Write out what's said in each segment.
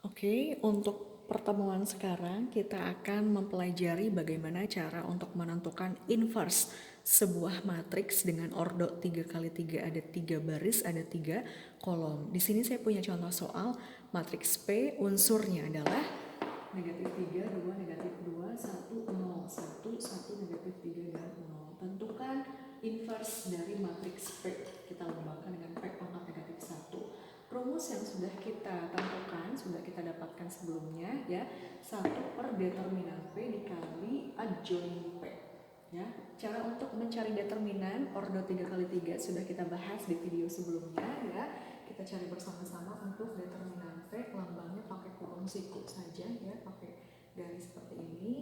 Oke, untuk pertemuan sekarang kita akan mempelajari bagaimana cara untuk menentukan inverse sebuah matriks dengan ordo 3 kali 3 ada 3 baris, ada 3 kolom. Di sini saya punya contoh soal matriks P, unsurnya adalah negatif 3, 2, negatif 2, 1, 0, 1, 1, negatif 3, dan 0. Tentukan inverse dari matriks P. Kita lambangkan dengan P pangkat negatif 1. Rumus yang sudah kita tentukan, sudah kita dapatkan sebelumnya ya, 1 per determinan P dikali adjoin P. Ya, cara untuk mencari determinan ordo 3 kali 3 sudah kita bahas di video sebelumnya ya. Kita cari bersama-sama untuk determinan P, lambangnya pakai kurung siku saja ya, pakai garis seperti ini.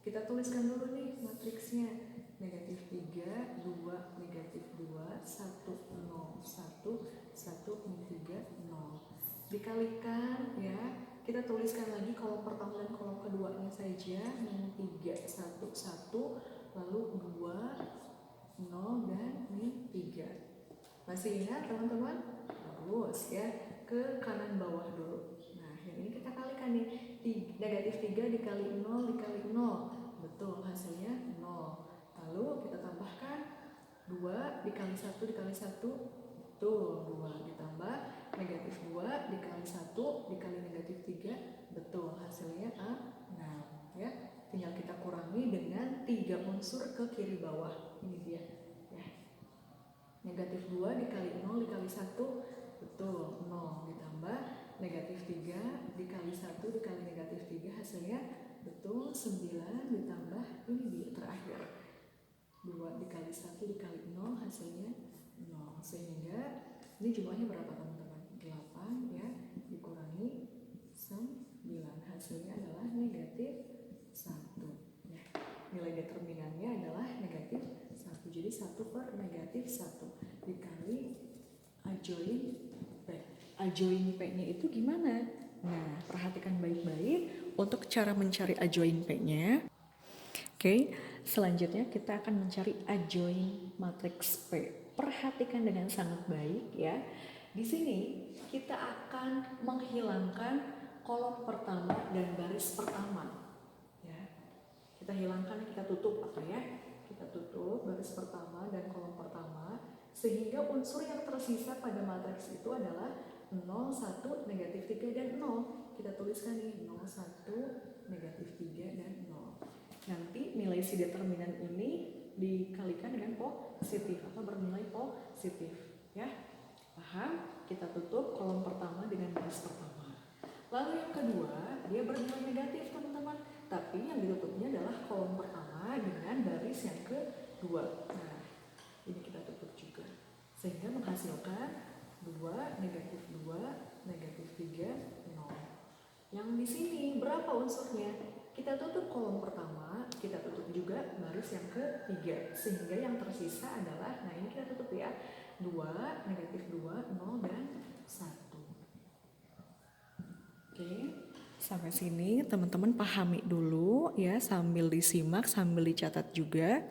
Kita tuliskan dulu nih matriksnya. Negatif 3, 2, negatif 2, 1, 0, 1, 1, 3, 0. Dikalikan ya, kita tuliskan lagi kolom pertama dan kolom keduanya saja. Min 3, 1, 1, lalu 2, 0, dan min 3. Masih ingat teman-teman? Bagus ya, ke kanan bawah dulu. Nah, yang ini kita kalikan nih, negatif 3 dikali 0 dikali 0. Betul, hasilnya 0. Lalu kita tambahkan 2 dikali 1 dikali 1. Betul, 2 ditambah negatif 2 dikali 1 dikali negatif 3. Betul, hasilnya 6 ya. Tinggal kita kurangi dengan 3 unsur ke kiri bawah. Ini dia ya. Negatif 2 dikali 0 dikali 1. Betul, 0 ditambah negatif 3 dikali 1 dikali negatif 3, hasilnya betul 9 ditambah ini dia terakhir 2 dikali 1 dikali 0, hasilnya 0. Sehingga ini jumlahnya berapa teman-teman? 8 ya, dikurangi 9, hasilnya adalah negatif 1 ya. Nilai determinannya adalah negatif 1. Jadi 1 per negatif 1 dikali adjoin P. Adjoin P-nya itu gimana? Nah, perhatikan baik-baik untuk cara mencari adjoin P-nya. Oke, selanjutnya kita akan mencari adjoin matriks P. Perhatikan dengan sangat baik ya. Di sini kita akan menghilangkan kolom pertama dan baris pertama. Ya. Kita hilangkan, kita tutup apa ya? Kita tutup baris pertama dan kolom pertama sehingga unsur yang tersisa pada matriks itu adalah 0, 1, negatif 3, dan 0. Kita tuliskan nih 0, 1, negatif 3, dan 0. Nanti nilai si determinan ini dikalikan dengan positif atau bernilai positif ya. Paham? Kita tutup kolom pertama dengan baris pertama. Lalu yang kedua, dia bernilai negatif teman-teman, tapi yang ditutupnya adalah kolom pertama dengan baris yang kedua. Nah, ini kita tutup juga sehingga menghasilkan 2, negatif 2, negatif 3, 0. Yang di sini berapa unsurnya? Kita tutup kolom pertama, kita tutup juga baris yang ketiga, sehingga yang tersisa adalah, nah ini kita tutup ya, 2, negatif 2, 0, dan 1. Oke, sampai sini teman-teman pahami dulu ya, sambil disimak, sambil dicatat juga.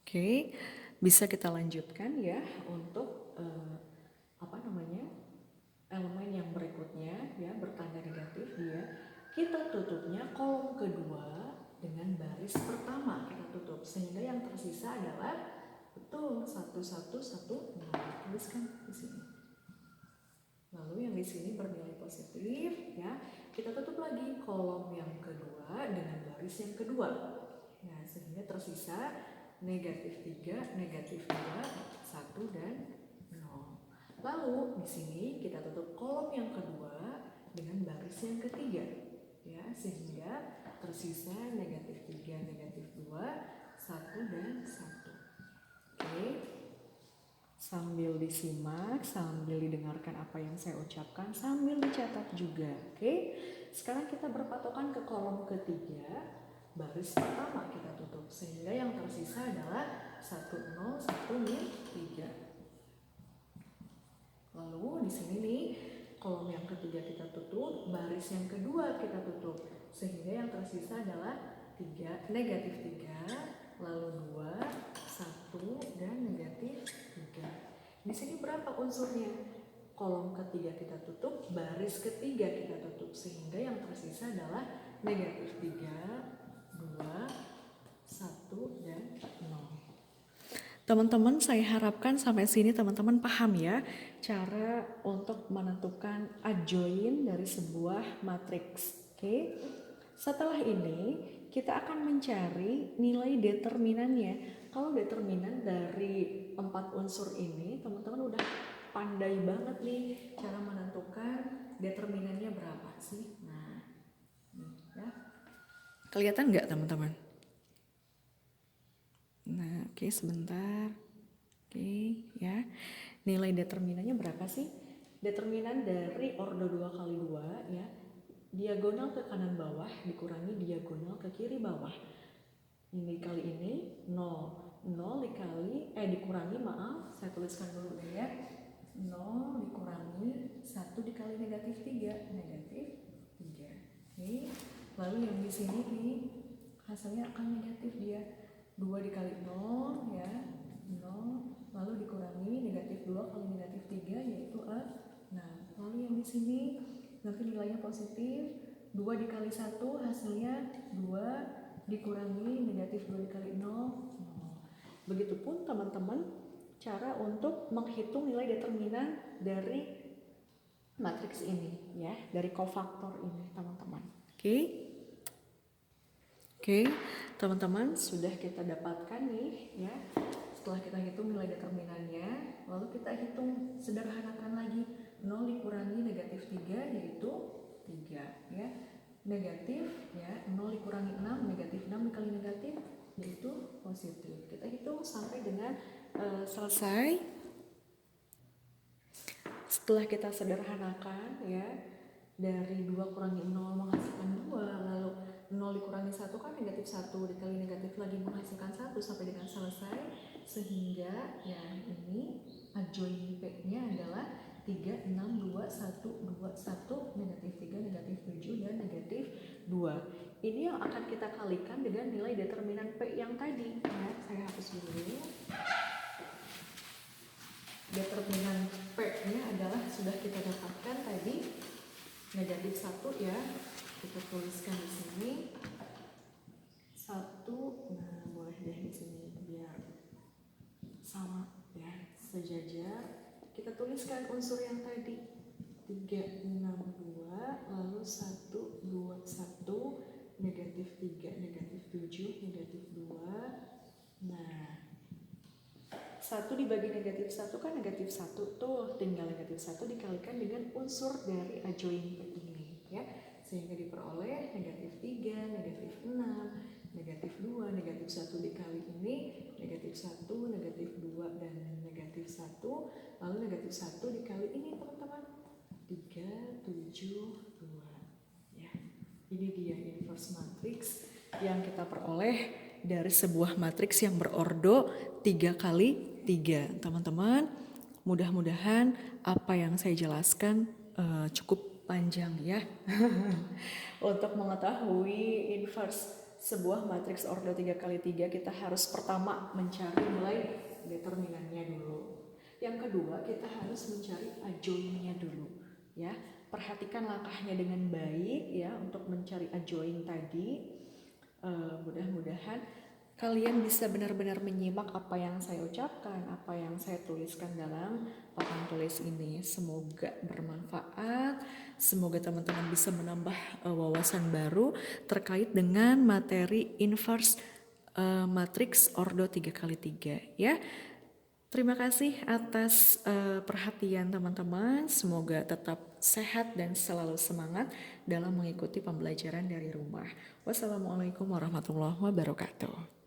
Oke, bisa kita lanjutkan ya untuk elemen yang berikutnya ya, bertanda negatif dia. Kita tutupnya kolom kedua dengan baris pertama kita tutup sehingga yang tersisa adalah betul 1, 1, 1, 0. Tuliskan di sini. Lalu yang di sini bernilai positif ya. Kita tutup lagi kolom yang kedua dengan baris yang kedua. Nah, sehingga tersisa negatif 3, negatif 2, 1, dan 0. Lalu di sini kita tutup kolom yang kedua dengan baris yang ketiga ya, sehingga tersisa negatif 3, negatif 2, 1, dan 1. Oke, sambil disimak, sambil didengarkan apa yang saya ucapkan, sambil dicatat juga. Oke, sekarang kita berpatokan ke kolom ketiga, baris pertama kita tutup sehingga yang tersisa adalah 1, 0, 1, min 3. Lalu di sini nih kolom yang ketiga kita tutup, baris yang kedua kita tutup sehingga yang tersisa adalah 3, negatif 3, lalu 2, 1, dan negatif 3. Di sini berapa unsurnya? kolom ketiga kita tutup, baris ketiga kita tutup, sehingga yang tersisa adalah negatif 3, 2, 1, dan 0. Teman-teman, saya harapkan sampai sini teman-teman paham ya cara untuk menentukan adjoint dari sebuah matriks. Oke. Setelah ini kita akan mencari nilai determinannya. Kalau determinan dari 4 unsur ini, teman-teman udah pandai banget nih cara menentukan determinannya berapa sih. Nah, ya. Kelihatan nggak teman-teman? Nah, oke, sebentar. Oke, ya. Nilai determinannya berapa sih? Determinan dari ordo 2 kali 2 ya. Diagonal ke kanan bawah dikurangi diagonal ke kiri bawah. Ini kali ini 0. 0 dikurangi, maaf, saya tuliskan dulu deh ya. 0 dikurangi 1 dikali negatif 3, negatif 3. Oke. Lalu yang di sini nih hasilnya akan negatif dia. 2 dikali 0 ya, 0, lalu dikurangi negatif 2 kali negatif 3 yaitu 6. Lalu yang di sini nanti nilainya positif, 2 dikali 1 hasilnya 2, dikurangi negatif 2 dikali 0. Begitupun teman-teman cara untuk menghitung nilai determinan dari matriks ini ya, dari kofaktor ini teman-teman. Oke, teman-teman, sudah kita dapatkan nih ya. Setelah kita hitung nilai determinannya, lalu kita hitung sederhanakan lagi. 0 dikurangi negatif 3 yaitu 3 ya. Negatif ya, 0 dikurangi 6, negatif 6 dikali negatif yaitu positif. Kita hitung sampai dengan selesai. Setelah kita sederhanakan ya, dari 2 kurangi 0 menghasilkan 2, lalu 0 dikurangi 1 kan negatif 1, dikali negatif lagi menghasilkan 1 sampai dengan selesai, sehingga ya ini adjoint P-nya adalah 3, 6, 2, 1, 2, 1, negatif 3, negatif 7, dan negatif 2. Ini yang akan kita kalikan dengan nilai determinan P yang tadi ya. Saya hapus dulu. Determinan P-nya adalah sudah kita dapatkan tadi, negatif 1 ya. Kita tuliskan di sini 1. Nah, boleh deh di sini biar sama ya, sejajar. Kita tuliskan unsur yang tadi 3, 6, 2, lalu 1, 2, 1, negatif 3, negatif 7, negatif 2. Nah, 1 dibagi negatif 1 kan negatif 1 tuh, tinggal negatif 1 dikalikan dengan unsur dari adjoint ini ya, sehingga diperoleh negatif 3, negatif 6, negatif 2, negatif 1 dikali ini, negatif 1, negatif 2, dan negatif 1, lalu negatif 1 dikali ini teman-teman, 3, 7, 2 ya. Ini dia inverse matrix yang kita peroleh dari sebuah matriks yang berordo 3 kali 3 teman-teman. Mudah-mudahan apa yang saya jelaskan cukup panjang ya. Untuk mengetahui inverse sebuah matriks ordo 3 kali 3 kita harus pertama mencari nilai determinannya dulu. Yang kedua kita harus mencari adjointnya dulu ya. Perhatikan langkahnya dengan baik ya untuk mencari adjoint tadi. Mudah-mudahan kalian bisa benar-benar menyimak apa yang saya ucapkan, apa yang saya tuliskan dalam papan tulis ini. Semoga bermanfaat, semoga teman-teman bisa menambah wawasan baru terkait dengan materi inverse matriks ordo 3 kali 3 ya. Terima kasih atas perhatian teman-teman. Semoga tetap sehat dan selalu semangat dalam mengikuti pembelajaran dari rumah. Wassalamualaikum warahmatullahi wabarakatuh.